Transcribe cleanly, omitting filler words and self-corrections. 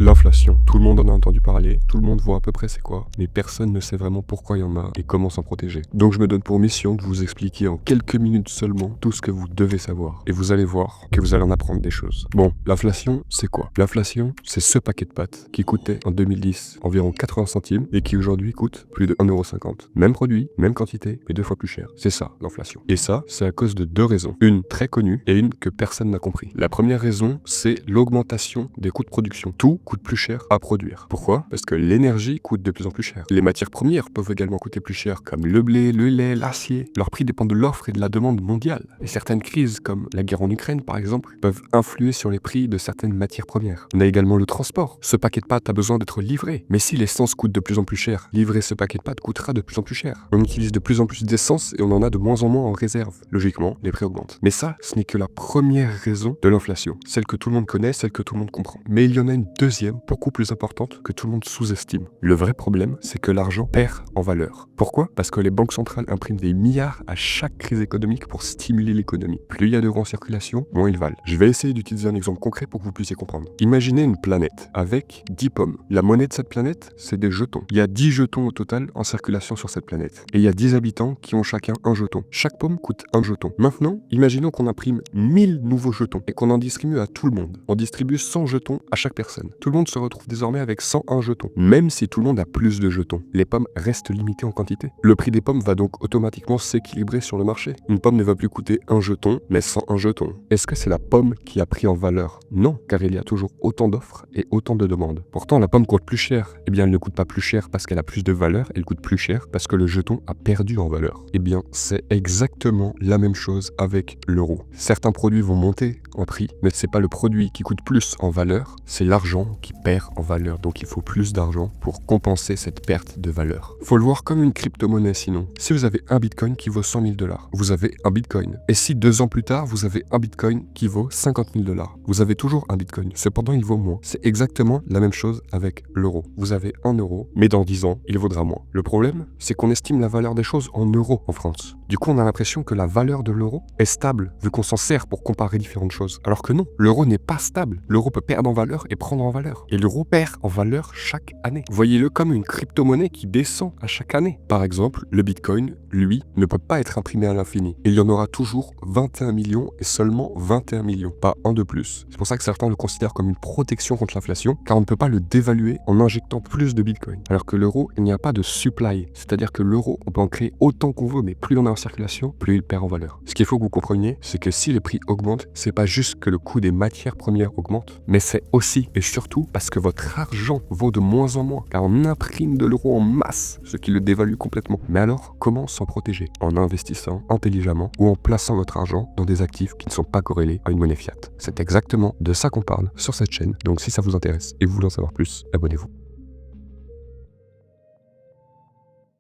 L'inflation, tout le monde en a entendu parler, tout le monde voit à peu près c'est quoi, mais personne ne sait vraiment pourquoi il y en a et comment s'en protéger. Donc je me donne pour mission de vous expliquer en quelques minutes seulement tout ce que vous devez savoir. Et vous allez voir que vous allez en apprendre des choses. Bon, l'inflation, c'est quoi? L'inflation, c'est ce paquet de pâtes qui coûtait en 2010 environ 80 centimes et qui aujourd'hui coûte plus de 1,50 €. Même produit, même quantité, mais 2 fois plus cher. C'est ça, l'inflation. Et ça, c'est à cause de deux raisons. Une très connue et une que personne n'a compris. La première raison, c'est l'augmentation des coûts de production. Tout coûte plus cher à produire. Pourquoi? Parce que l'énergie coûte de plus en plus cher. Les matières premières peuvent également coûter plus cher, comme le blé, le lait, l'acier. Leur prix dépend de l'offre et de la demande mondiale. Et certaines crises, comme la guerre en Ukraine par exemple, peuvent influer sur les prix de certaines matières premières. On a également le transport. Ce paquet de pâtes a besoin d'être livré. Mais si l'essence coûte de plus en plus cher, livrer ce paquet de pâtes coûtera de plus en plus cher. On utilise de plus en plus d'essence et on en a de moins en moins en réserve. Logiquement, les prix augmentent. Mais ça, ce n'est que la première raison de l'inflation. Celle que tout le monde connaît, celle que tout le monde comprend. Mais il y en a une deuxième, beaucoup plus importante, que tout le monde sous-estime. Le vrai problème, c'est que l'argent perd en valeur. Pourquoi? Parce que les banques centrales impriment des milliards à chaque crise économique pour stimuler l'économie. Plus il y a d'euros en circulation, moins ils valent. Je vais essayer d'utiliser un exemple concret pour que vous puissiez comprendre. Imaginez une planète avec 10 pommes. La monnaie de cette planète, c'est des jetons. Il y a 10 jetons au total en circulation sur cette planète. Et il y a 10 habitants qui ont chacun un jeton. Chaque pomme coûte un jeton. Maintenant, imaginons qu'on imprime 1000 nouveaux jetons et qu'on en distribue à tout le monde. On distribue 100 jetons à chaque personne. Tout le monde se retrouve désormais avec 101 jetons. Même si tout le monde a plus de jetons, les pommes restent limitées en quantité. Le prix des pommes va donc automatiquement s'équilibrer sur le marché. Une pomme ne va plus coûter un jeton, mais 101 jetons. Est-ce que c'est la pomme qui a pris en valeur? Non, car il y a toujours autant d'offres et autant de demandes. Pourtant, la pomme coûte plus cher. Eh bien, elle ne coûte pas plus cher parce qu'elle a plus de valeur, elle coûte plus cher parce que le jeton a perdu en valeur. Eh bien, c'est exactement la même chose avec l'euro. Certains produits vont monter en prix, mais c'est pas le produit qui coûte plus en valeur, c'est l'argent qui perd en valeur. Donc il faut plus d'argent pour compenser cette perte de valeur. Faut le voir comme une crypto-monnaie sinon. Si vous avez un bitcoin qui vaut 100 000 $, vous avez un bitcoin. Et si 2 ans plus tard, vous avez un bitcoin qui vaut 50 000 $, vous avez toujours un bitcoin. Cependant, il vaut moins. C'est exactement la même chose avec l'euro. Vous avez 1 euro, mais dans 10 ans, il vaudra moins. Le problème, c'est qu'on estime la valeur des choses en euros en France. Du coup, on a l'impression que la valeur de l'euro est stable, vu qu'on s'en sert pour comparer différentes choses. Alors que non, l'euro n'est pas stable. L'euro peut perdre en valeur et prendre en valeur. Et l'euro perd en valeur chaque année. Voyez-le comme une crypto-monnaie qui descend à chaque année. Par exemple, le bitcoin, lui, ne peut pas être imprimé à l'infini. Il y en aura toujours 21 millions et seulement 21 millions, pas un de plus. C'est pour ça que certains le considèrent comme une protection contre l'inflation, car on ne peut pas le dévaluer en injectant plus de bitcoin. Alors que l'euro, il n'y a pas de supply. C'est-à-dire que l'euro, on peut en créer autant qu'on veut, mais plus on a en circulation, plus il perd en valeur. Ce qu'il faut que vous compreniez, c'est que si les prix augmentent, c'est pas juste que le coût des matières premières augmente, mais c'est aussi et surtout parce que votre argent vaut de moins en moins, car on imprime de l'euro en masse, ce qui le dévalue complètement. Mais alors, comment s'en protéger? En investissant intelligemment ou en plaçant votre argent dans des actifs qui ne sont pas corrélés à une monnaie fiat. C'est exactement de ça qu'on parle sur cette chaîne, donc si ça vous intéresse et vous voulez en savoir plus, abonnez-vous.